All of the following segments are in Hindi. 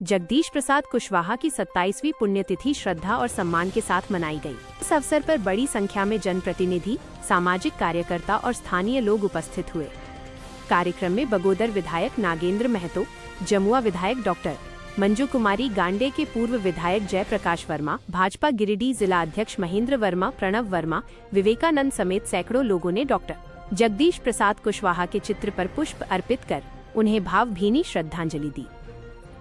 जगदीश प्रसाद कुशवाहा की 27वीं पुण्यतिथि श्रद्धा और सम्मान के साथ मनाई गई। इस अवसर पर बड़ी संख्या में जनप्रतिनिधि, सामाजिक कार्यकर्ता और स्थानीय लोग उपस्थित हुए। कार्यक्रम में बगोदर विधायक नागेंद्र महतो, जमुआ विधायक डॉक्टर मंजू कुमारी गांडे के पूर्व विधायक जयप्रकाश वर्मा, भाजपा गिरिडीह जिला अध्यक्ष महेंद्र वर्मा, प्रणव वर्मा, विवेकानंद समेत सैकड़ों लोगों ने डॉक्टर जगदीश प्रसाद कुशवाहा के चित्र पर पुष्प अर्पित कर उन्हें भावभीनी श्रद्धांजलि दी।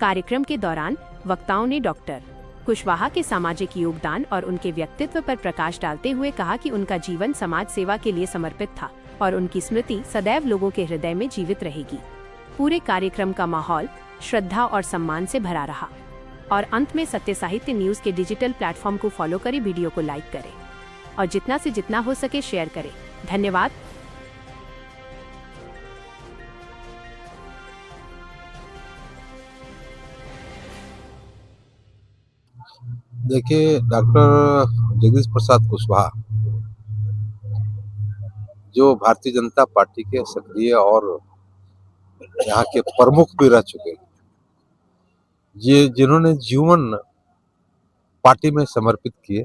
कार्यक्रम के दौरान वक्ताओं ने डॉक्टर कुशवाहा के सामाजिक योगदान और उनके व्यक्तित्व पर प्रकाश डालते हुए कहा कि उनका जीवन समाज सेवा के लिए समर्पित था और उनकी स्मृति सदैव लोगों के हृदय में जीवित रहेगी। पूरे कार्यक्रम का माहौल श्रद्धा और सम्मान से भरा रहा। और अंत में सत्य साहित्य न्यूज के डिजिटल प्लेटफॉर्म को फॉलो करें, वीडियो को लाइक करें और जितना से जितना हो सके शेयर करें। धन्यवाद। देखिए, डॉक्टर जगदीश प्रसाद कुशवाहा जो भारतीय जनता पार्टी के सक्रिय और यहाँ के प्रमुख भी रह चुके, ये जिन्होंने जीवन पार्टी में समर्पित किए।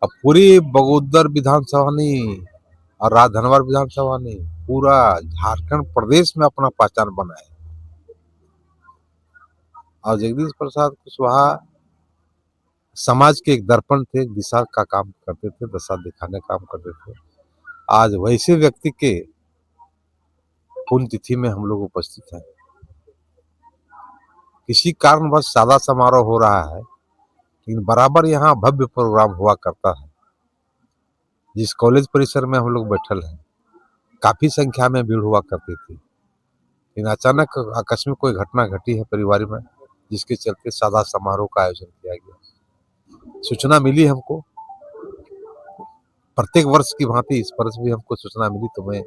अब पूरी बगोदर विधानसभा नहीं और राजधनवर विधानसभा नहीं, पूरा झारखंड प्रदेश में अपना पहचान बनाए। और जगदीश प्रसाद कुशवाहा समाज के एक दर्पण थे, दिशा का काम करते थे, दशा दिखाने का काम करते थे। आज वैसे व्यक्ति के पुण्यतिथि में हम लोग उपस्थित हैं। किसी कारणवश सादा समारोह हो रहा है, लेकिन बराबर यहाँ भव्य प्रोग्राम हुआ करता है। जिस कॉलेज परिसर में हम लोग बैठल हैं, काफी संख्या में भीड़ हुआ करती थी, लेकिन अचानक आकस्मिक कोई घटना घटी है परिवार में, जिसके चलते सादा समारोह का आयोजन किया गया। सूचना मिली हमको, प्रत्येक वर्ष की भांति इस वर्ष भी हमको सूचना मिली तो मैं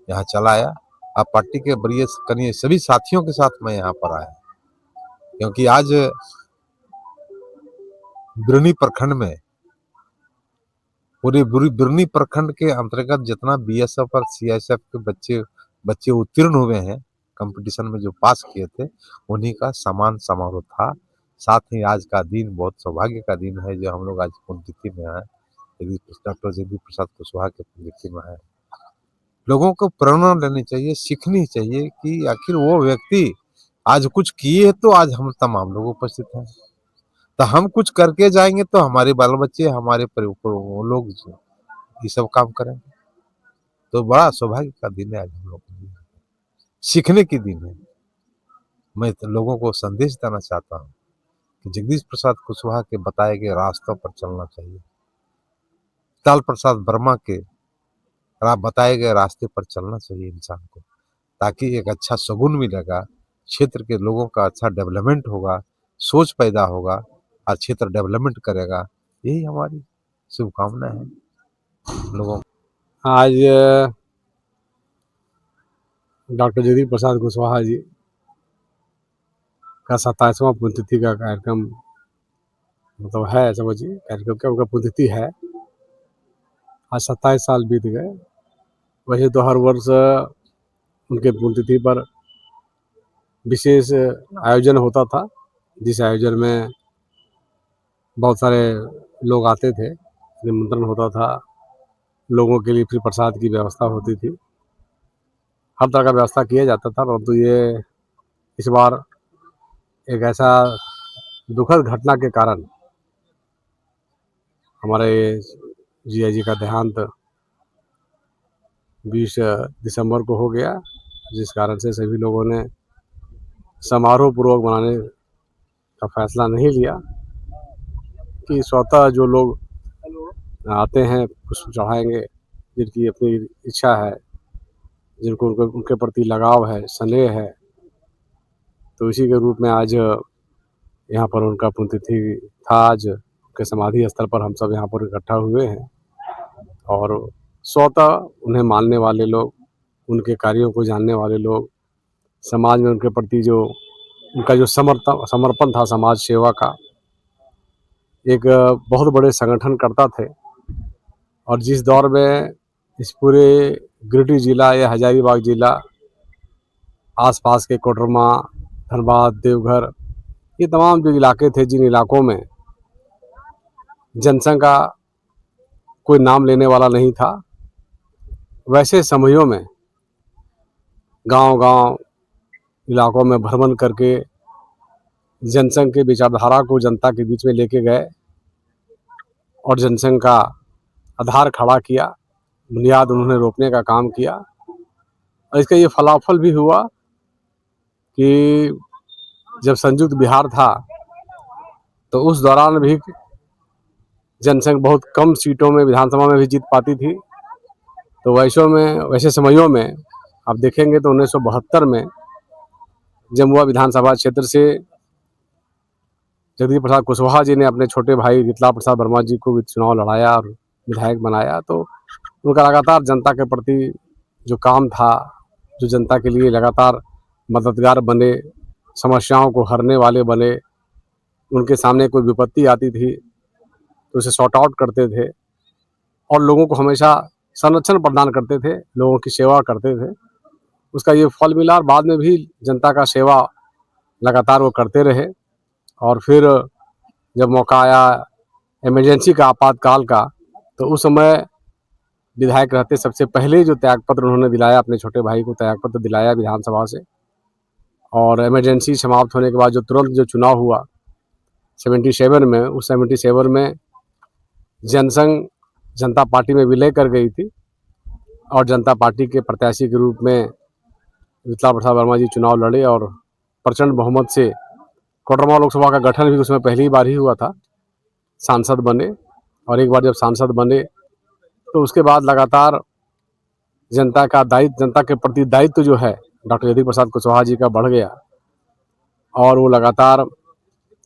यहाँ चला आया। अब पार्टी के वरीय कनीय सभी साथियों के साथ मैं यहाँ पर आया, क्योंकि आज बिरनी प्रखंड में, पूरे बिरनी प्रखंड के अंतर्गत जितना बीएसएफ और सीआईएसएफ के बच्चे उत्तीर्ण हुए हैं कंपटीशन में, जो पास किए थे, उन्हीं का सम्मान समारोह था। साथ ही आज का दिन बहुत सौभाग्य का दिन है, जो हम लोग आज पुण्यतिथि में आए, डॉक्टर जगदीश प्रसाद कुशवाहा के पुण्यतिथि में आए। लोगों को प्रेरणा लेनी चाहिए, सीखनी चाहिए कि आखिर वो व्यक्ति आज कुछ किए तो आज हम तमाम लोग उपस्थित हैं। तो हम कुछ करके जाएंगे तो हमारे बाल बच्चे, हमारे वो लोग ये सब काम करेंगे। तो बड़ा सौभाग्य का दिन है आज हम लोग के लिए, सीखने की दिन है। मैं तो लोगों को संदेश देना चाहता हूँ कि जगदीश प्रसाद कुशवाहा के बताए गए रास्तों पर चलना चाहिए, ताल प्रसाद वर्मा के बताए गए रास्ते पर चलना चाहिए इंसान को, ताकि एक अच्छा सगुन मिलेगा, क्षेत्र के लोगों का अच्छा डेवलपमेंट होगा, सोच पैदा होगा और क्षेत्र डेवलपमेंट करेगा। यही हमारी शुभकामना है लोगों। आज डॉक्टर जगदीश प्रसाद कुशवाहा जी का 27वां पुण्यतिथि का कार्यक्रम मतलब है, समझिए कार्यक्रम क्या, उनका पुण्यतिथि है। आज 27 साल बीत गए। वैसे तो हर वर्ष उनके पुण्यतिथि पर विशेष आयोजन होता था, जिस आयोजन में बहुत सारे लोग आते थे, निमंत्रण होता था, लोगों के लिए फ्री प्रसाद की व्यवस्था होती थी, हर तरह का व्यवस्था किया जाता था। परंतु ये इस बार एक ऐसा दुखद घटना के कारण हमारे जिया जी का देहांत 20 दिसंबर को हो गया, जिस कारण से सभी लोगों ने समारोह पूर्वक मनाने का फैसला नहीं लिया कि स्वतः जो लोग आते हैं पुष्प चढ़ाएंगे, जिनकी अपनी इच्छा है, जिनको उनके प्रति लगाव है, स्नेह है, तो इसी के रूप में आज यहाँ पर उनका पुण्यतिथि था। आज उनके समाधि स्थल पर हम सब यहाँ पर इकट्ठा हुए हैं और स्वतः उन्हें मानने वाले लोग, उनके कार्यों को जानने वाले लोग, समाज में उनके प्रति जो उनका जो समर्पण था समाज सेवा का, एक बहुत बड़े संगठन करता थे। और जिस दौर में इस पूरे गिरिडीह जिला या हजारीबाग जिला, आसपास के कोडरमा, धनबाद, देवघर ये तमाम जो इलाके थे, जिन इलाकों में जनसंघ का कोई नाम लेने वाला नहीं था, वैसे समयों में गांव-गांव इलाकों में भ्रमण करके जनसंघ के विचारधारा को जनता के बीच में लेके गए और जनसंघ का आधार खड़ा किया, बुनियाद उन्होंने रोपने का काम किया। और इसका ये फलाफल भी हुआ कि जब संयुक्त बिहार था तो उस दौरान भी जनसंघ बहुत कम सीटों में विधानसभा में भी जीत पाती थी। तो वैसे समयों में आप देखेंगे तो 1972 में जमुआ विधानसभा क्षेत्र से जगदीश प्रसाद कुशवाहा जी ने अपने छोटे भाई वितला प्रसाद वर्मा जी को चुनाव लड़ाया और विधायक बनाया। तो उनका लगातार जनता के प्रति जो काम था, जो जनता के लिए लगातार मददगार बने, समस्याओं को हरने वाले बने, उनके सामने कोई विपत्ति आती थी तो उसे सॉर्ट आउट करते थे और लोगों को हमेशा संरक्षण प्रदान करते थे, लोगों की सेवा करते थे। उसका ये फल मिला और बाद में भी जनता का सेवा लगातार वो करते रहे। और फिर जब मौका आया इमरजेंसी का, आपातकाल का, तो उस समय विधायक रहते सबसे पहले जो त्यागपत्र उन्होंने दिलाया, अपने छोटे भाई को त्यागपत्र दिलाया विधानसभा से। और इमरजेंसी समाप्त होने के बाद जो तुरंत जो चुनाव हुआ 77 में, उस 77 में जनसंघ जनता पार्टी में विलय कर गई थी और जनता पार्टी के प्रत्याशी के रूप में वितला प्रसाद वर्मा जी चुनाव लड़े और प्रचंड बहुमत से कोडरमा लोकसभा का गठन भी उसमें पहली बार ही हुआ था, सांसद बने। और एक बार जब सांसद बने तो उसके बाद लगातार जनता के प्रति दायित्व जो है डॉक्टर जगदीश प्रसाद कुशवाहा जी का बढ़ गया और वो लगातार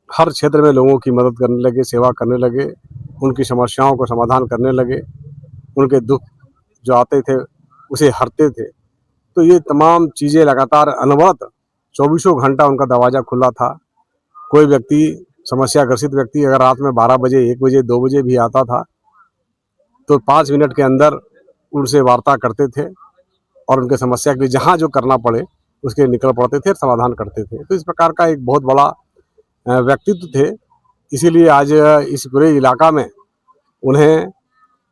हर क्षेत्र में लोगों की मदद करने लगे, सेवा करने लगे, उनकी समस्याओं को समाधान करने लगे, उनके दुख जो आते थे उसे हरते थे। तो ये तमाम चीज़ें लगातार अनवरत 24 घंटा उनका दरवाज़ा खुला था। कोई व्यक्ति, समस्याग्रसित व्यक्ति अगर रात में 12 बजे, 1 बजे, 2 बजे भी आता था तो 5 मिनट के अंदर उनसे वार्ता करते थे और उनके समस्या के लिए जहाँ जो करना पड़े उसके निकल पड़ते थे और समाधान करते थे। तो इस प्रकार का एक बहुत बड़ा व्यक्तित्व थे। इसीलिए आज इस पूरे इलाका में उन्हें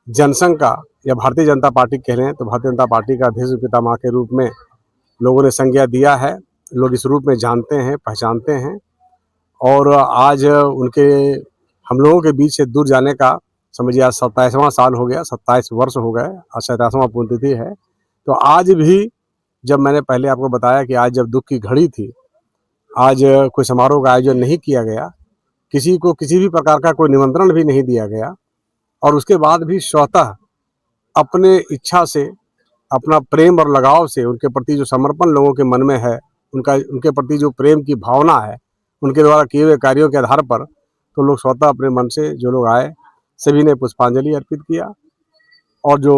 जनसंघ का या भारतीय जनता पार्टी कह लें तो भारतीय जनता पार्टी का अध्यक्ष पितामह के रूप में लोगों ने संज्ञा दिया है। लोग इस रूप में जानते हैं, पहचानते हैं। और आज उनके हम लोगों के बीच से दूर जाने का समझिए आज 27वां साल हो गया, 27 वर्ष हो गए, आज 27वां पुण्यतिथि है। तो आज भी जब मैंने पहले आपको बताया कि आज जब दुख की घड़ी थी, आज कोई समारोह का आयोजन नहीं किया गया, किसी को किसी भी प्रकार का कोई निमंत्रण भी नहीं दिया गया और उसके बाद भी स्वतः अपने इच्छा से, अपना प्रेम और लगाव से, उनके प्रति जो समर्पण लोगों के मन में है, उनके प्रति जो प्रेम की भावना है, उनके द्वारा किए हुए कार्यों के आधार पर तो लोग स्वतः अपने मन से जो लोग आए सभी ने पुष्पांजलि अर्पित किया। और जो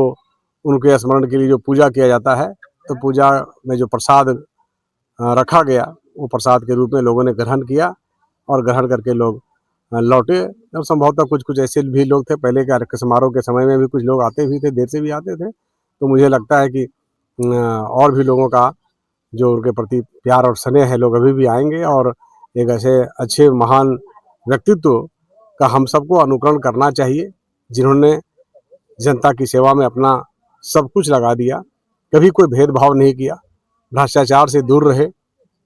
उनके स्मरण के लिए जो पूजा किया जाता है तो पूजा में जो प्रसाद रखा गया वो प्रसाद के रूप में लोगों ने ग्रहण किया और ग्रहण करके लोग लौटे। अब संभवतः कुछ ऐसे भी लोग थे, पहले के समारोह के समय में भी कुछ लोग आते भी थे, देर से भी आते थे। तो मुझे लगता है कि और भी लोगों का जो उनके प्रति प्यार और स्नेह है, लोग अभी भी आएंगे और एक ऐसे अच्छे महान व्यक्तित्व का हम सबको अनुकरण करना चाहिए जिन्होंने जनता की सेवा में अपना सब कुछ लगा दिया, कभी कोई भेदभाव नहीं किया, भ्रष्टाचार से दूर रहे,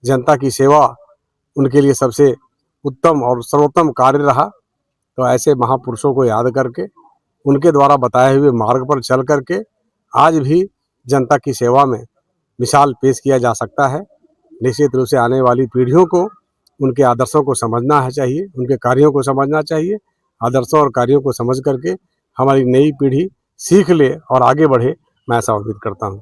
जनता की सेवा उनके लिए सबसे उत्तम और सर्वोत्तम कार्य रहा। तो ऐसे महापुरुषों को याद करके, उनके द्वारा बताए हुए मार्ग पर चल करके आज भी जनता की सेवा में मिसाल पेश किया जा सकता है। निश्चित रूप से आने वाली पीढ़ियों को उनके आदर्शों को समझना है चाहिए, उनके कार्यों को समझना चाहिए। आदर्शों और कार्यों को समझ करके हमारी नई पीढ़ी सीख ले और आगे बढ़े, मैं ऐसा उम्मीद करता हूँ।